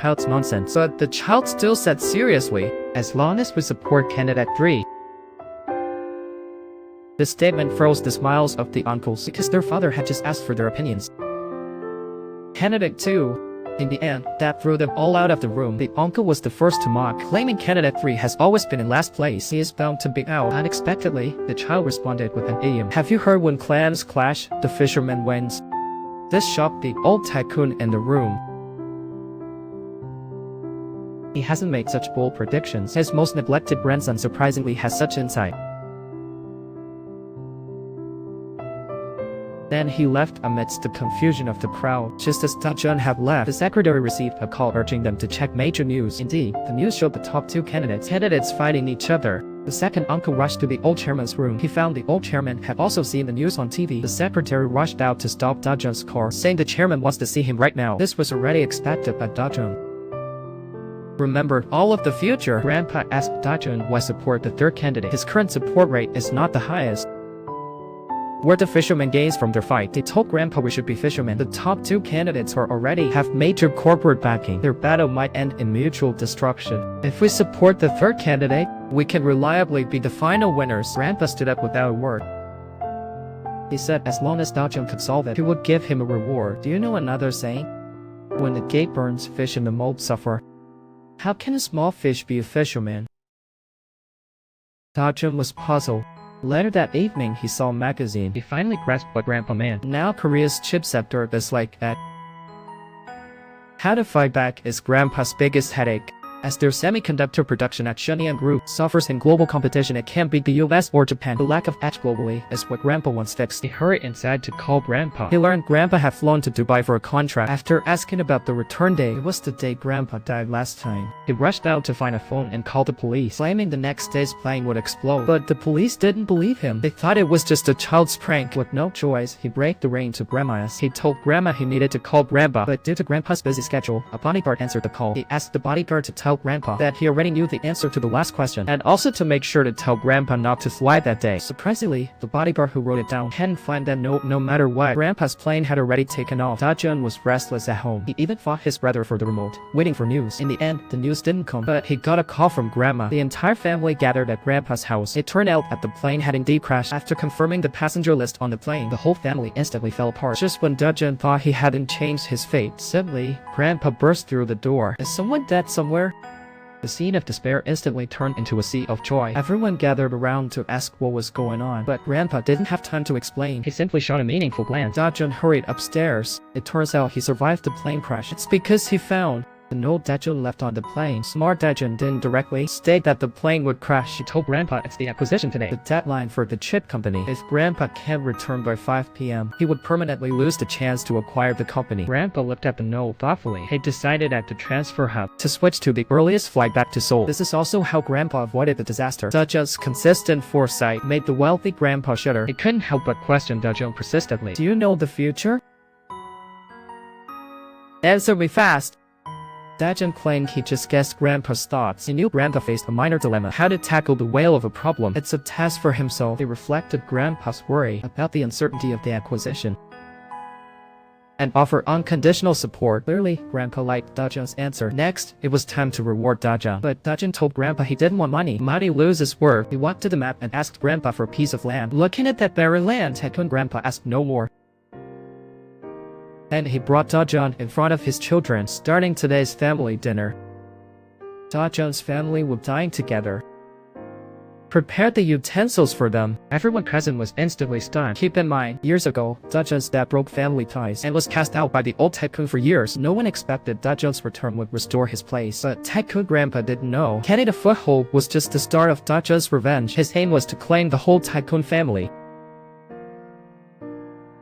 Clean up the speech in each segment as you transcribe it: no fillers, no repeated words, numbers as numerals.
child's nonsense. But the child still said seriously, as long as we support candidate 3. This statement froze the smiles of the uncles because their father had just asked for their opinions. Candidate 2. In the end, that threw them all out of the room. The uncle was the first to mock, claiming candidate 3 has always been in last place. He is bound to be out. Unexpectedly, the child responded with an idiom. Have you heard when clans clash, the fisherman wins? This shocked the old tycoon in the room. He hasn't made such bold predictions. His most neglected grandson surprisingly has such insight. Then he left amidst the confusion of the crowd. Just as Dajun had left, the secretary received a call urging them to check major news. Indeed, the news showed the top 2 candidates fighting each other. The second uncle rushed to the old chairman's room. He found the old chairman had also seen the news on TV. The secretary rushed out to stop Dajun's car, saying the chairman wants to see him right now. This was already expected by Dajun. Remember all of the future? Grandpa asked Dajun why support the third candidate. His current support rate is not the highest. Where the fishermen gains from their fight. They told Grandpa we should be fishermen. The top 2 candidates already have major corporate backing. Their battle might end in mutual destruction. If we support the third candidate, we can reliably be the final winners. Grandpa stood up without a word. He said as long as Dajun could solve it, he would give him a reward. Do you know another saying? When the gate burns, fish in the mold suffer. How can a small fish be a fisherman? Dajun was puzzled. Later that evening, he saw a magazine. He finally grasped what Grandpa meant. Now Korea's chip sector is like that. How to fight back is Grandpa's biggest headache. As their semiconductor production at Shenyang Group suffers in global competition, it can't beat the US or Japan. The lack of edge globally is what Grandpa wants fixed. He hurried inside to call Grandpa. He learned Grandpa had flown to Dubai for a contract. After asking about the return day, it was the day Grandpa died last time. He rushed out to find a phone and called the police, claiming the next day's plane would explode. But the police didn't believe him. They thought it was just a child's prank. With no choice, he braked the rein to Grandma's. He told Grandma he needed to call Grandpa, but due to Grandpa's busy schedule, a bodyguard answered the call. He asked the bodyguard to tell Grandpa that he already knew the answer to the last question, and also to make sure to tell Grandpa not to fly that day. Surprisingly, the bodyguard who wrote it down hadn't find that note no matter what. Grandpa's plane had already taken off. Dajun was restless at home. He even fought his brother for the remote, waiting for news. In the end, the news didn't come, but he got a call from Grandma. The entire family gathered at Grandpa's house. It turned out that the plane had indeed crashed. After confirming the passenger list on the plane, the whole family instantly fell apart. Just when Dajun thought he hadn't changed his fate, suddenly, Grandpa burst through the door. Is someone dead somewhere? The scene of despair instantly turned into a sea of joy. Everyone gathered around to ask what was going on, but Grandpa didn't have time to explain. He simply shot a meaningful glance. Dajun hurried upstairs. It turns out he survived the plane crash. It's because he found the note Dajun left on the plane. Smart Dajun didn't directly state that the plane would crash. She told Grandpa it's the acquisition today, the deadline for the chip company. If Grandpa can't return by 5 p.m., he would permanently lose the chance to acquire the company. Grandpa looked at the note thoughtfully. He decided at the transfer hub to switch to the earliest flight back to Seoul. This is also how Grandpa avoided the disaster. Dajun's consistent foresight made the wealthy Grandpa shudder. He couldn't help but question Dajun persistently. Do you know the future? Answer me fast. Dajun claimed he just guessed Grandpa's thoughts. He knew Grandpa faced a minor dilemma: how to tackle the whale of a problem. It's a task for himself. He reflected Grandpa's worry about the uncertainty of the acquisition and offered unconditional support. Clearly, Grandpa liked Dajun's answer. Next, it was time to reward Dajun. But Dajun told Grandpa he didn't want money. Might lose his word. He walked to the map and asked Grandpa for a piece of land. Looking at that barren land, tycoon Grandpa asked no more. And he brought Dajun in front of his children, starting today's family dinner. Dajun's family were dining together. Prepared the utensils for them. Everyone present was instantly stunned. Keep in mind, years ago, Dajun's dad broke family ties and was cast out by the old tycoon for years. No one expected Dajun's return would restore his place, but tycoon Grandpa didn't know. Getting a foothold was just the start of Dajun's revenge. His aim was to claim the whole tycoon family.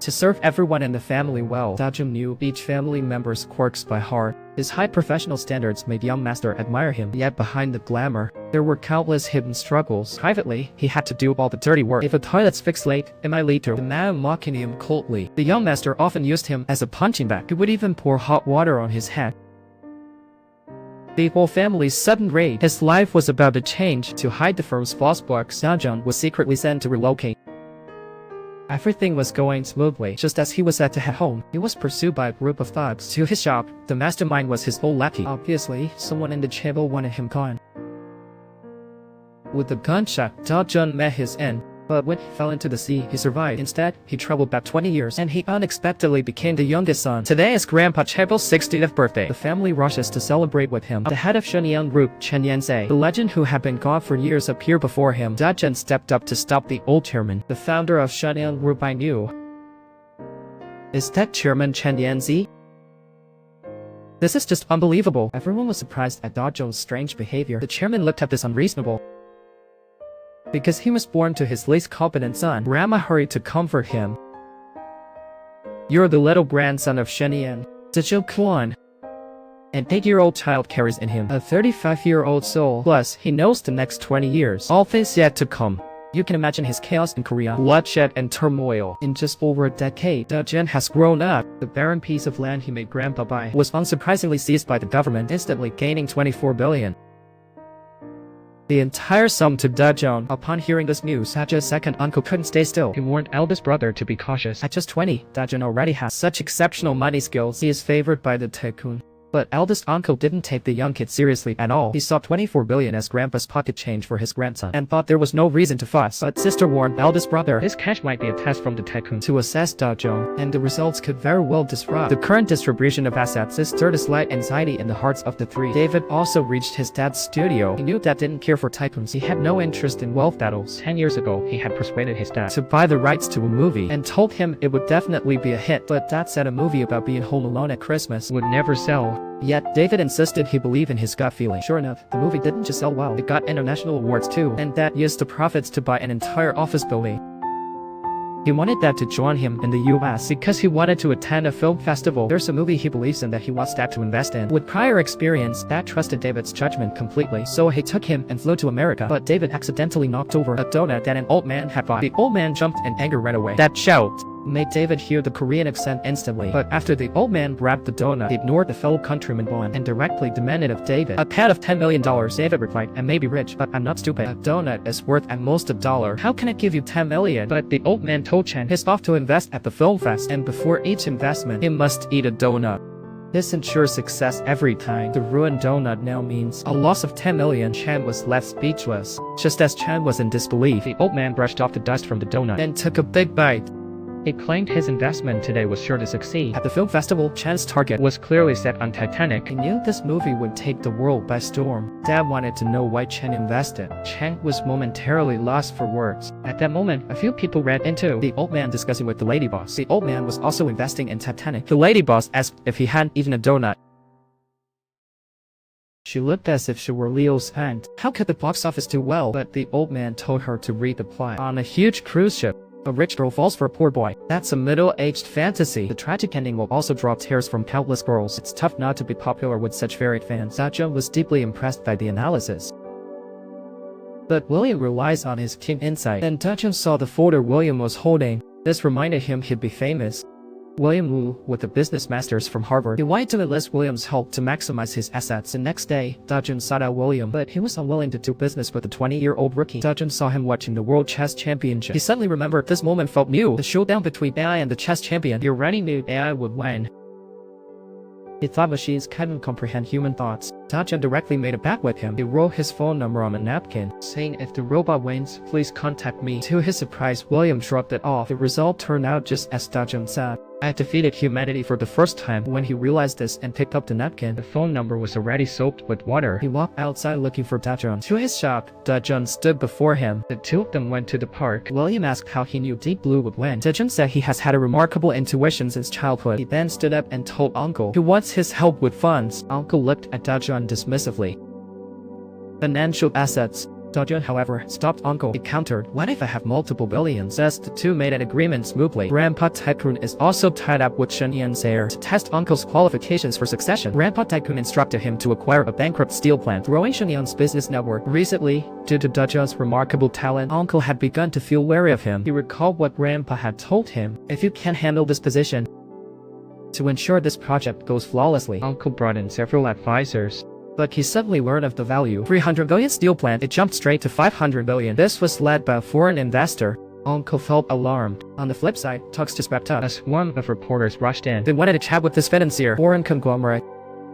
To serve everyone in the family well, Dajun knew each family member's quirks by heart. His high professional standards made young master admire him, yet behind the glamour, there were countless hidden struggles. Privately, he had to do all the dirty work. If a toilet's fixed late, it might lead to the man mocking him coldly. The young master often used him as a punching bag. He would even pour hot water on his head. The whole family's sudden rage. His life was about to change. To hide the firm's false books, Dajun was secretly sent to relocate. Everything was going smoothly. Just as he was set to head home, he was pursued by a group of thugs. To his shock, the mastermind was his old lackey. Obviously, someone in the chamber wanted him gone. With the gunshot, Da-jun met his end. But when he fell into the sea, he survived. Instead, he traveled back 20 years, and he unexpectedly became the youngest son. Today is Grandpa Chebil's 60th birthday. The family rushes to celebrate with him. The head of Shenyang Group, Chen Yanzhe, the legend who had been gone for years, appeared before him. Da-jun stepped up to stop the old chairman. The founder of Shenyang Group I knew. Is that Chairman Chen Yanzhe? This is just unbelievable. Everyone was surprised at Da-jun's strange behavior. The chairman looked at this unreasonable. Because he was born to his least competent son, Rama hurried to comfort him. You're the little grandson of Shenyang, Zhou Quan. An 8-year-old child carries in him a 35-year-old soul. Plus, he knows the next 20 years, all things yet to come. You can imagine his chaos in Korea, bloodshed and turmoil. In just over a decade, Da-jun has grown up. The barren piece of land he made grandpa buy was unsurprisingly seized by the government, instantly gaining 24 billion. The entire sum to Da-jun. Upon hearing this news, Da-jun's second uncle couldn't stay still. He warned eldest brother to be cautious. At just 20, Da-jun already has such exceptional money skills. He is favored by the tycoon. But eldest uncle didn't take the young kid seriously at all. He saw 24 billion as grandpa's pocket change for his grandson and thought there was no reason to fuss. But sister warned eldest brother this cash might be a test from the tycoon to assess Da-jun, and the results could very well disrupt the current distribution of assets. This stirred a slight anxiety in the hearts of the three. David also reached his dad's studio. He knew Dad didn't care for tycoons. He had no interest in wealth battles. 10 years ago, he had persuaded his dad to buy the rights to a movie and told him it would definitely be a hit. But Dad said a movie about being home alone at Christmas would never sell. Yet, David insisted he believed in his gut feeling. Sure enough, the movie didn't just sell well, it got international awards too, and Dad used the profits to buy an entire office building. He wanted Dad to join him in the US because he wanted to attend a film festival. There's a movie he believes in that he wants Dad to invest in. With prior experience, Dad trusted David's judgment completely, so he took him and flew to America. But David accidentally knocked over a donut that an old man had bought. The old man jumped and anger ran away. That shout made David hear the Korean accent instantly. But after the old man grabbed the donut, he ignored the fellow countryman Bon and directly demanded of David a pat of $10 million. David replied, I may be rich, but I'm not stupid. A donut is worth at most $1. How can I give you 10 million? But the old man told Chen he's off to invest at the film fest, and before each investment, he must eat a donut. This ensures success every time. The ruined donut now means a loss of 10 million. Chen was left speechless. Just as Chen was in disbelief, the old man brushed off the dust from the donut and took a big bite. He claimed his investment today was sure to succeed. At the film festival, Chen's target was clearly set on Titanic. He knew this movie would take the world by storm. Dad wanted to know why Chen invested. Chen was momentarily lost for words. At that moment, a few people ran into the old man discussing with the lady boss. The old man was also investing in Titanic. The lady boss asked if he hadn't eaten a donut. She looked as if she were Leo's aunt. How could the box office do well? But the old man told her to read the plot. On a huge cruise ship, a rich girl falls for a poor boy. That's a middle-aged fantasy. The tragic ending will also draw tears from countless girls. It's tough not to be popular with such varied fans. Da-jun was deeply impressed by the analysis. But William relies on his keen insight, and Da-jun saw the folder William was holding. This reminded him he'd be famous. William Wu, with a business master's from Harvard, he wanted to enlist William's help to maximize his assets. The next day, Da-jun sought out William, but he was unwilling to do business with the 20-year-old rookie. Da-jun saw him watching the World Chess Championship. He suddenly remembered this moment felt new. The showdown between AI and the chess champion. He already knew AI would win. He thought machines couldn't comprehend human thoughts. Da-jun directly made a bet with him. He wrote his phone number on a napkin, saying if the robot wins, please contact me. To his surprise, William shrugged it off. The result turned out just as Da-jun said. I defeated humanity for the first time. When he realized this and picked up the napkin, the phone number was already soaked with water. He walked outside looking for Da-jun. To his shock, Da-jun stood before him. The two of them went to the park. William asked how he knew Deep Blue would win. Da-jun said he has had a remarkable intuition since childhood. He then stood up and told Uncle he wants his help with funds. Uncle looked at Da-jun dismissively. Financial assets. Da-jun, however, stopped Uncle. He countered, what if I have multiple billions? Thus, the two made an agreement smoothly. Grandpa Tycoon is also tied up with Shenyang's heir. To test Uncle's qualifications for succession, Grandpa Tycoon instructed him to acquire a bankrupt steel plant, growing Shenyang's business network. Recently, due to Da-jun's remarkable talent, Uncle had begun to feel wary of him. He recalled what Grandpa had told him. If you can't handle this position, to ensure this project goes flawlessly, Uncle brought in several advisors. But he suddenly learned of the value. 300 billion steel plant, it jumped straight to 500 billion. This was led by a foreign investor. Uncle felt alarmed. On the flip side, talks just wrapped up as one of reporters rushed in. They wanted to chat with this financier, foreign conglomerate.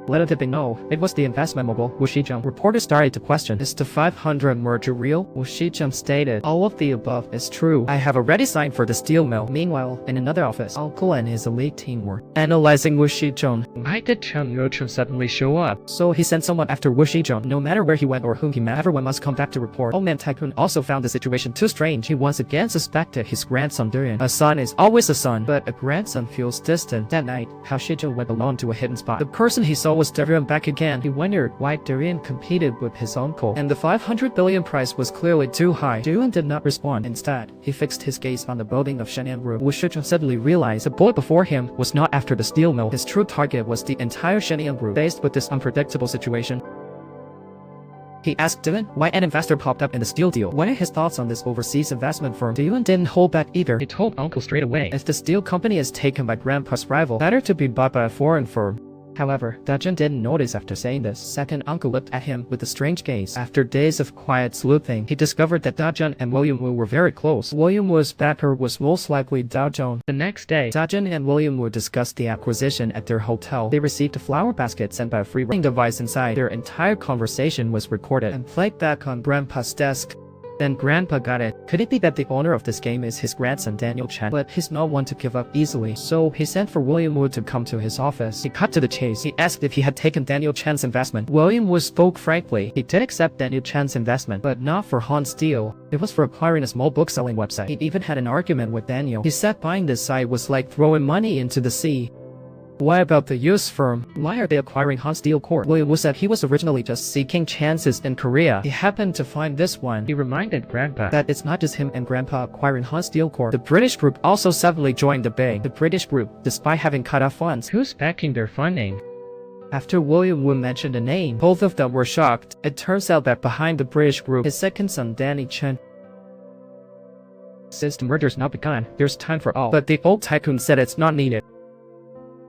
Little did they know, it was the investment mogul, Wu Shizhong. Reporters started to question, is the 500 merger real? Wu Shizhong stated, all of the above is true. I have already signed for the steel mill. Meanwhile, in another office, Uncle and his elite team were analyzing Wu Shizhong. Why did Chen Yochun suddenly show up? So he sent someone after Wu Shizhong. No matter where he went or whom he met, everyone must come back to report. Old man Tycoon also found the situation too strange. He once again suspected his grandson Durian. A son is always a son, but a grandson feels distant. That night, Hao Shizhong went alone to a hidden spot. The person he saw was Durian back again. He wondered why Durian competed with his uncle, and the 500 billion price was clearly too high. Durian did not respond. Instead, he fixed his gaze on the building of Shenyang Group. Wu Shizhong suddenly realized the boy before him was not after the steel mill. His true target was the entire Shenyang Group. Faced with this unpredictable situation, he asked Dylan why an investor popped up in the steel deal. What are his thoughts on this overseas investment firm? Dylan didn't hold back either. He told Uncle straight away, if the steel company is taken by Grandpa's rival, better to be bought by a foreign firm. However, Dajun didn't notice after saying this. Second uncle looked at him with a strange gaze. After days of quiet sleuthing, he discovered that Dajun and William Wu were very close. William Wu's backer was most likely Dajun. The next day, Dajun and William Wu discussed the acquisition at their hotel. They received a flower basket sent by a free writing device inside. Their entire conversation was recorded and played back on Grandpa's desk. Then Grandpa got it. Could it be that the owner of this game is his grandson Daniel Chen? But he's not one to give up easily, so he sent for William Wu to come to his office. He cut to the chase. He asked if he had taken Daniel Chen's investment. William Wu spoke frankly. He did accept Daniel Chen's investment, but not for Han Steel. It was for acquiring a small book-selling website. He even had an argument with Daniel. He said buying this site was like throwing money into the sea. Why about the US firm? Why are they acquiring Han Steel Corp? William Wu said he was originally just seeking chances in Korea. He happened to find this one. He reminded Grandpa that it's not just him and Grandpa acquiring Han Steel Corp. The British group also suddenly joined the bid. The British group, despite having cut off funds. Who's backing their funding? After William Wu mentioned the name, both of them were shocked. It turns out that behind the British group, his second son Danny Chen. Since the merger's not begun, there's time for all. But the old tycoon said it's not needed.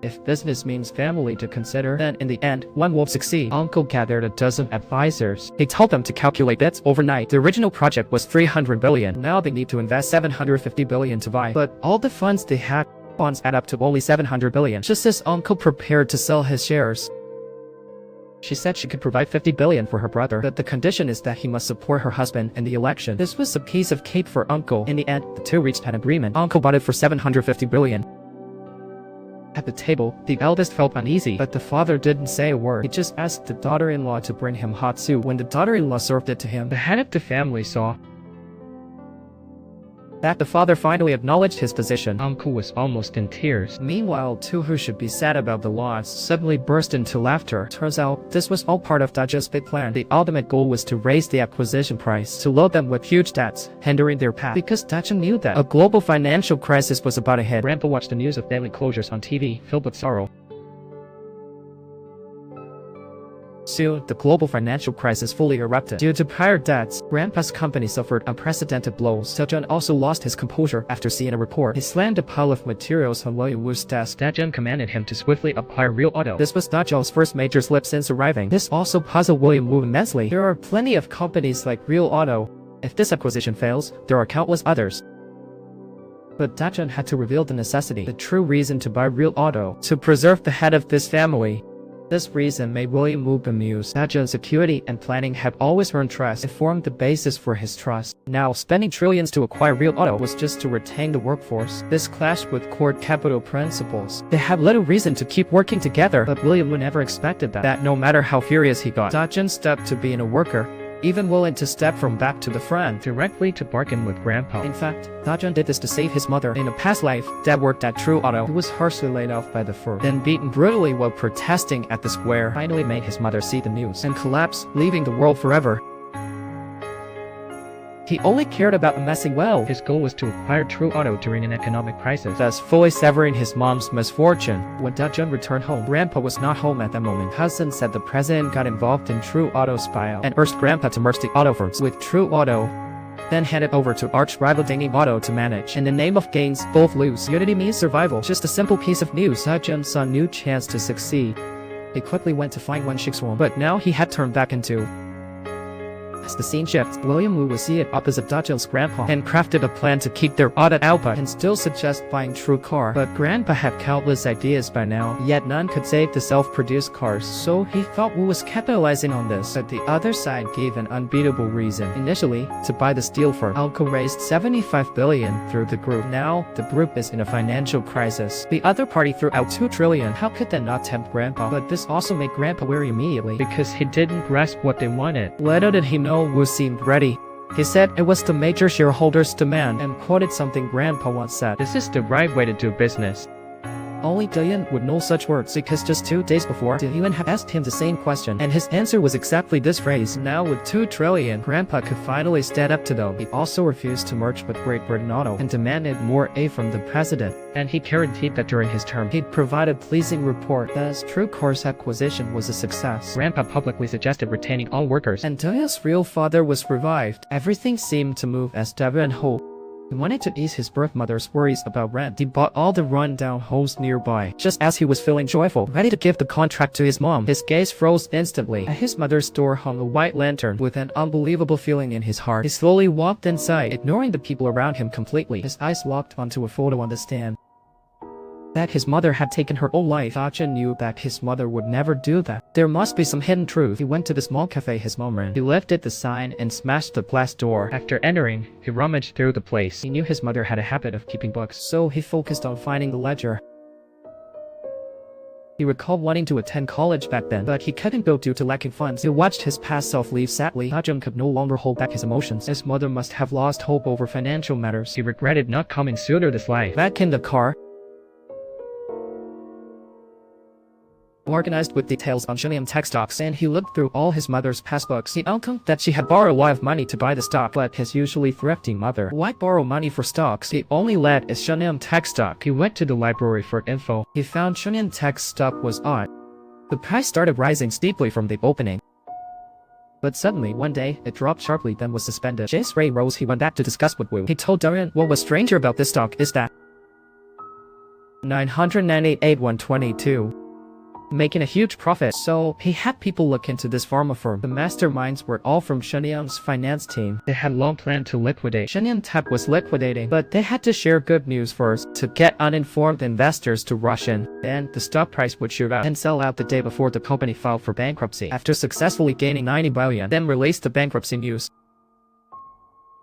If business means family to consider, then in the end, one will succeed. Uncle gathered a dozen advisors. He told them to calculate bets overnight. The original project was 300 billion. Now they need to invest 750 billion to buy. But all the funds they had, bonds add up to only 700 billion. Just as Uncle prepared to sell his shares, she said she could provide 50 billion for her brother, but the condition is that he must support her husband in the election. This was a piece of cake for Uncle. In the end, the two reached an agreement. Uncle bought it for 750 billion. At the table, the eldest felt uneasy, but the father didn't say a word. He just asked the daughter-in-law to bring him hot soup. When the daughter-in-law served it to him, the head of the family saw that the father finally acknowledged his position. Uncle was almost in tears. Meanwhile, two who should be sad about the loss suddenly burst into laughter. Turns out, this was all part of Daja's big plan. The ultimate goal was to raise the acquisition price, to load them with huge debts, hindering their path. Because Daja knew that a global financial crisis was about to hit. Grandpa watched the news of daily closures on TV, filled with sorrow. Soon, the global financial crisis fully erupted. Due to prior debts, Grandpa's company suffered unprecedented blows. Dajan also lost his composure after seeing a report. He slammed a pile of materials on William Wu's desk. Dajan commanded him to swiftly acquire Real Auto. This was Dajan's first major slip since arriving. This also puzzled William Wu immensely. There are plenty of companies like Real Auto. If this acquisition fails, there are countless others. But Dajan had to reveal the necessity, the true reason to buy Real Auto, to preserve the head of this family. This reason made William Wu bemused. Dajan's security and planning had always earned trust. It formed the basis for his trust. Now, spending trillions to acquire Real Auto was just to retain the workforce. This clashed with core capital principles. They had little reason to keep working together, but William Wu never expected that no matter how furious he got, Dajan stepped to being a worker, even willing to step from back to the front, directly to bargain with Grandpa. In fact, Dajan did this to save his mother. In a past life, Dad worked at True Auto. He was harshly laid off by the firm, then beaten brutally while protesting at the square, finally made his mother see the news, and collapsed, leaving the world forever. He only cared about amassing wealth. His goal was to acquire True Auto during an economic crisis, thus fully severing his mom's misfortune. When Dajan returned home, Grandpa was not home at that moment. Cousin said the president got involved in True Auto's buyout and urged Grandpa to merge the auto firms with True Auto, then handed over to arch-rival Dinghy Auto to manage. In the name of gains, both lose. Unity means survival. Just a simple piece of news. Dajan saw a new chance to succeed. He quickly went to find Wen Shixuan, but now he had turned back into As the scene shifts, William Wu was seated opposite Dajun's grandpa and crafted a plan to keep their audit output and still suggest buying true car. But grandpa had countless ideas by now, yet none could save the self-produced cars, so he thought Wu was capitalizing on this. But the other side gave an unbeatable reason. Initially, to buy the steel firm, Uncle raised $75 billion through the group. Now, the group is in a financial crisis. The other party threw out $2 trillion. How could that not tempt grandpa? But this also made grandpa weary immediately, because he didn't grasp what they wanted. Little did he know Wu seemed ready. He said it was the major shareholders' demand and quoted something grandpa once said, "This is the right way to do business." Only Dayan would know such words because just 2 days before, Dayan had asked him the same question, and his answer was exactly this phrase. Now with $2 trillion, grandpa could finally stand up to them. He also refused to merge with Great Britain Auto and demanded more aid from the president. And he guaranteed that during his term, he'd provide a pleasing report. Thus, True Car's acquisition was a success. Grandpa publicly suggested retaining all workers, and Dayan's real father was revived. Everything seemed to move as Dayan hoped. He wanted to ease his birth mother's worries about rent. He bought all the run-down homes nearby. Just as he was feeling joyful, ready to give the contract to his mom, his gaze froze instantly. At his mother's door hung a white lantern. With an unbelievable feeling in his heart, he slowly walked inside, ignoring the people around him completely. His eyes locked onto a photo on the stand. That his mother had taken her own life. Dajun knew that his mother would never do that. There must be some hidden truth. He went to the small cafe his mom ran. He lifted the sign and smashed the glass door. After entering, he rummaged through the place. He knew his mother had a habit of keeping books, so he focused on finding the ledger. He recalled wanting to attend college back then, but he couldn't go due to lacking funds. He watched his past self leave sadly. Dajun could no longer hold back his emotions. His mother must have lost hope over financial matters. He regretted not coming sooner this life. Back in the car, organized with details on Shenyang tech stocks, and he looked through all his mother's past books. He outcome that she had borrowed a lot of money to buy the stock, but his usually thrifty mother, why borrow money for stocks? The only lead is Shenyang tech stock. He went to the library for info. He found Shenyang tech stock was odd. The price started rising steeply from the opening. But suddenly, one day, it dropped sharply, then was suspended. Jace Ray rose. He went back to discuss with Wu. He told Dayan, what was stranger about this stock is that 998,122. Making a huge profit, so he had people look into this pharma firm. The masterminds were all from Shenyang's finance team. They had long planned to liquidate. Shenyang Tech was liquidating, but they had to share good news first to get uninformed investors to rush in. Then the stock price would shoot up and sell out the day before the company filed for bankruptcy. After successfully gaining 90 billion, then released the bankruptcy news.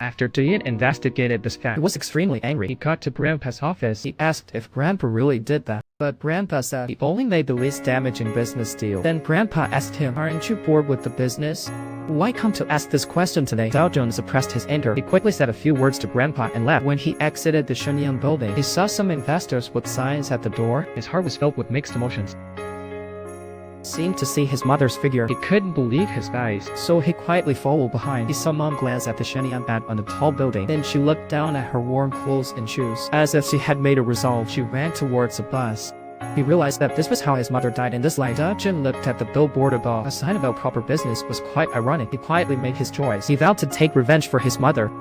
After Dayan investigated this fact, he was extremely angry. He got to Grandpa's office. He asked if Grandpa really did that. But Grandpa said he only made the least damaging business deal. Then Grandpa asked him, aren't you bored with the business? Why come to ask this question today? Dajun suppressed his anger. He quickly said a few words to Grandpa and left. When he exited the Shenyang building, he saw some investors with signs at the door. His heart was filled with mixed emotions. Seemed to see his mother's figure. He couldn't believe his eyes, so he quietly followed behind. He saw Mom glance at the Shenyang ad on the tall building. Then she looked down at her warm clothes and shoes. As if she had made a resolve, she ran towards a bus. He realized that this was how his mother died in this life. Dajun looked at the billboard above. A sign about proper business was quite ironic. He quietly made his choice. He vowed to take revenge for his mother.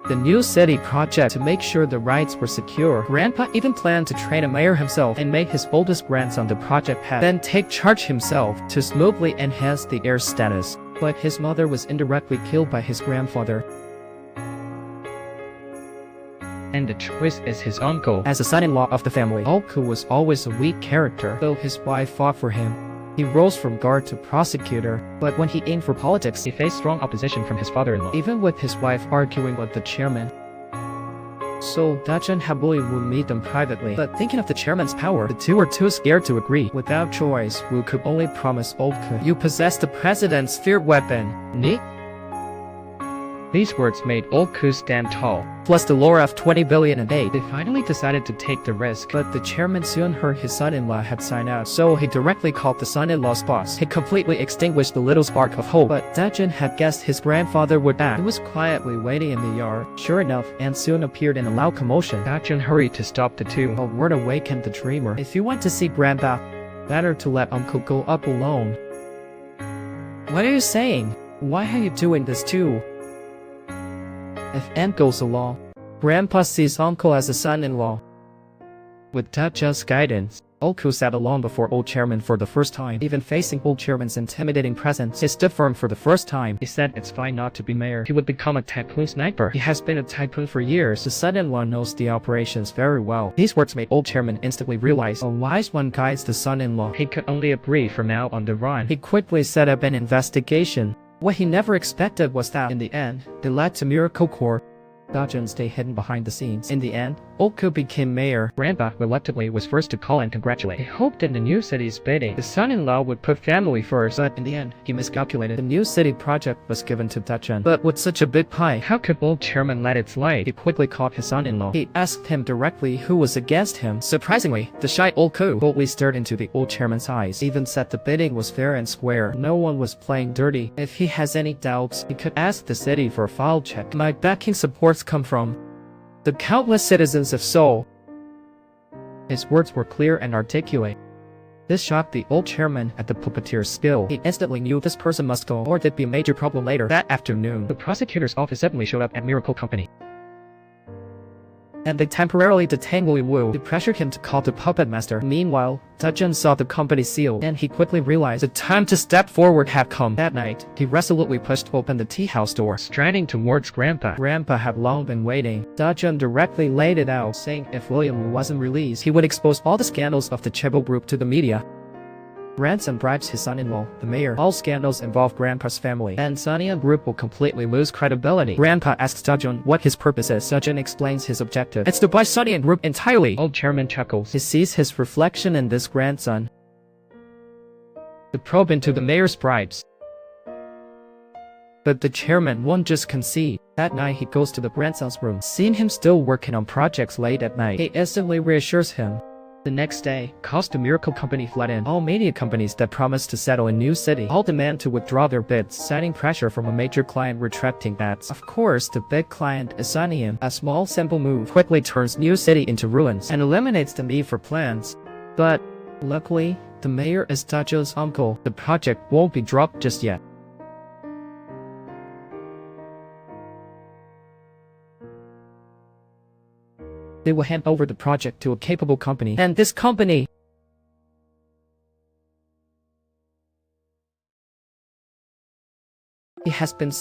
The new city project to make sure the rights were secure. Grandpa even planned to train a mayor himself and make his oldest grandson the project head, then take charge himself to smoothly enhance the heir's status. But his mother was indirectly killed by his grandfather. And the twist is his uncle. As the son-in-law of the family, Oku was always a weak character, though his wife fought for him. He rose from guard to prosecutor, but when he aimed for politics, he faced strong opposition from his father-in-law, even with his wife arguing with the chairman. So Dajun Habuli would meet them privately, but thinking of the chairman's power, the two were too scared to agree. Without choice, Wu could only promise Oku, you possess the president's feared weapon. Ni? These words made Oku stand tall. Plus the lure of 20 billion in aid. They finally decided to take the risk, but the chairman soon heard his son-in-law had signed out, so he directly called the son-in-law's boss. He completely extinguished the little spark of hope, but Dajun had guessed his grandfather would act. He was quietly waiting in the yard. Sure enough, and soon appeared in a loud commotion. Dajun hurried to stop the two. A word awakened the dreamer. If you want to see Grandpa, better to let Uncle go up alone. What are you saying? Why are you doing this too? If Aunt goes along, Grandpa sees Uncle as a son-in-law. With Dajun's guidance, Oku sat alone before old chairman for the first time. Even facing old chairman's intimidating presence, he stood firm for the first time. He said it's fine not to be mayor. He would become a tycoon sniper. He has been a tycoon for years. The son-in-law knows the operations very well. These words made old chairman instantly realize a wise one guides the son-in-law. He could only agree from now on the run. He quickly set up an investigation. What he never expected was that, in the end, they led to Miracle Corp. Dajun stayed hidden behind the scenes. In the end, Oku became mayor. Grandpa reluctantly was first to call and congratulate. He hoped in the new city's bidding, the son-in-law would put family first, but in the end, he miscalculated. The new city project was given to Dajun. But with such a big pie, how could old chairman let it slide? He quickly called his son-in-law. He asked him directly who was against him. Surprisingly, the shy Oku boldly stared into the old chairman's eyes, even said the bidding was fair and square. No one was playing dirty. If he has any doubts, he could ask the city for a file check. My backing supports come from the countless citizens of Seoul. His words were clear and articulate. This shocked the old chairman at the puppeteer's skill. He instantly knew this person must go, or there'd be a major problem later. That afternoon, the prosecutor's office suddenly showed up at Miracle Company, and they temporarily detained Willie Wu. They pressured him to call the puppet master. Meanwhile, Dajun saw the company seal, and he quickly realized the time to step forward had come. That night, he resolutely pushed open the tea house door, striding towards Grandpa. Grandpa had long been waiting. Dajun directly laid it out, saying if William Wu wasn't released, he would expose all the scandals of the Chebo group to the media. Ransom bribes his son-in-law, the mayor. All scandals involve Grandpa's family, and Sonia Group will completely lose credibility. Grandpa asks Dajun what his purpose is. Dajun explains his objective. It's to buy Sonia Group entirely. Old chairman chuckles. He sees his reflection in this grandson. The probe into the mayor's bribes. But the chairman won't just concede. That night he goes to the grandson's room. Seeing him still working on projects late at night, he instantly reassures him. The next day, calls to Miracle Company flood in. All media companies that promised to settle in New City all demand to withdraw their bids, citing pressure from a major client retracting ads. Of course, the big client is Sunnyam. A small simple move quickly turns New City into ruins and eliminates the need for plans. But luckily, the mayor is Dajun's uncle. The project won't be dropped just yet. They will hand over the project to a capable company, and this company it has been